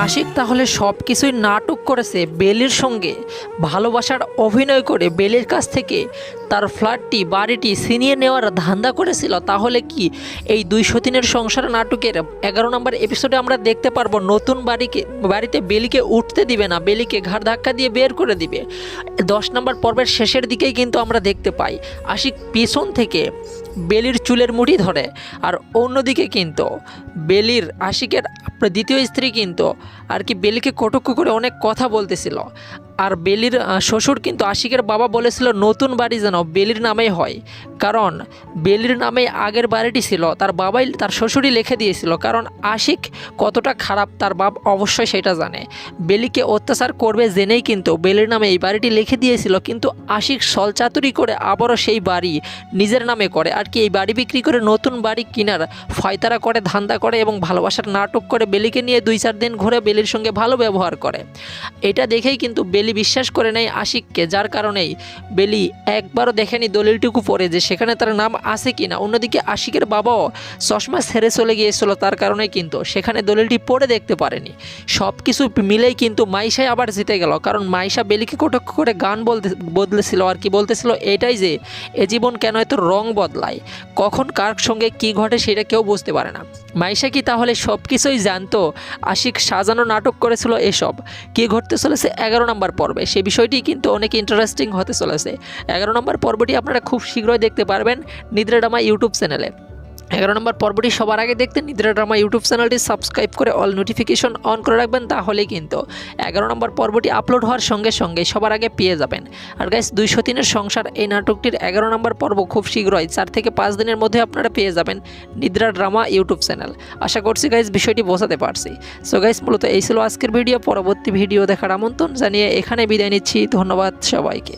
আশিক তাহলে সব কিছুই নাটক করেছে বেলির সঙ্গে, ভালোবাসার অভিনয় করে বেলির কাছ থেকে তার ফ্ল্যাটটি বাড়িটি ছিনিয়ে নেওয়ার ধান্দা করেছিল। তাহলে কি এই 200 দিনের সংসার নাটকের 11 নম্বর এপিসোডে আমরা দেখতে পারবো নতুন বাড়িতে বেলিকে উঠতে দিবে না, বেলিকে ঘাড় ধাক্কা দিয়ে বের করে দিবে। 10 নম্বর পর্বের শেষের দিকেই কিন্তু আমরা দেখতে পাই আশিক পিছন থেকে বেলির চুলের মুঠি ধরে, আর অন্যদিকে কিন্তু বেলির আশিকের দ্বিতীয় স্ত্রী কিন্তু আর কি বেলিকে কটূক্ষ করে অনেক কথা বলতেছিল। আর বেলির শ্বশুর কিন্তু আশিকের বাবা বলেছিল নতুন বাড়ি যেন বেলির নামেই হয়, কারণ বেলির নামে আগের বাড়িটি ছিল তার বাবাই তার শ্বশুরই লিখে দিয়েছিল। কারণ আশিক কতটা খারাপ তার বাপ অবশ্যই সেটা জানে, বেলিকে অত্যাচার করবে জেনেই কিন্তু বেলির নামে এই বাড়িটি লিখে দিয়েছিল। কিন্তু আশিক ছলচাতুরি করে আবারও সেই বাড়ি নিজের নামে করে, আর কি এই বাড়ি বিক্রি করে নতুন বাড়ি কেনার ফয়তারা করে, ধান্দা করে এবং ভালোবাসার নাটক করে বেলিকে নিয়ে 2-4 দিন ঘুরে বেলির সঙ্গে ভালো ব্যবহার করে। এটা দেখেই কিন্তু বেলি বিশ্বাস করে নেয় আশিককে, যার কারণেই বেলি একবারও দেখেনি দলিলটুকু পড়ে যে সেখানে তার নাম আছে কিনা। অন্যদিকে আশিকের বাবাও চশমা ছেড়ে চলে গিয়েছিল, তার কারণে কিন্তু সেখানে দলিলটি পড়ে দেখতে পারেনি। সব কিছু মিলেই কিন্তু মাইশাই আবার জিতে গেল, কারণ মাইশা বেলিকে কটূক্ষ করে গান বদলেছিল, আর কি বলতেছিল এটাই যে এ জীবন কেন এত রং বদলায়, কখন কার সঙ্গে কি ঘটে সেটা কেউ বুঝতে পারে না। মাইশা কি তাহলে সব কিছুই জানতো? আশিক সাজানো নাটক করেছিল এসব কি ঘটতে চলেছে 11 নম্বর পর্বে, সে বিষয়টি কিন্তু অনেক ইন্টারেস্টিং হতে চলেছে। 11 নম্বর পর্বটি আপনারা খুব শীঘ্রই দেখতে পারবেন নিদ্রা ড্রামা ইউটিউব চ্যানেলে। 11 নম্বর পর্বটি সবার আগে দেখতে নিদ্রা ড্রামা ইউটিউব চ্যানেলটি সাবস্ক্রাইব করে অল নোটিফিকেশন অন করে রাখবেন, তাহলেই কিন্তু 11 নম্বর পর্বটি আপলোড হওয়ার সঙ্গে সঙ্গে সবার আগে পেয়ে যাবেন। আর গাইস 200 দিনের সংসার এই নাটকটির 11 নম্বর পর্ব খুব শীঘ্রই 4 থেকে 5 দিনের মধ্যে আপনারা পেয়ে যাবেন নিদ্রা ড্রামা ইউটিউব চ্যানেল। আশা করছি গাইস বিষয়টি বোঝাতে পারছি। সো গাইস মূলত এই ছিল আজকের ভিডিও, পরবর্তী ভিডিও দেখার আমন্ত্রণ জানিয়ে এখানে বিদায় নিচ্ছি। ধন্যবাদ সবাইকে।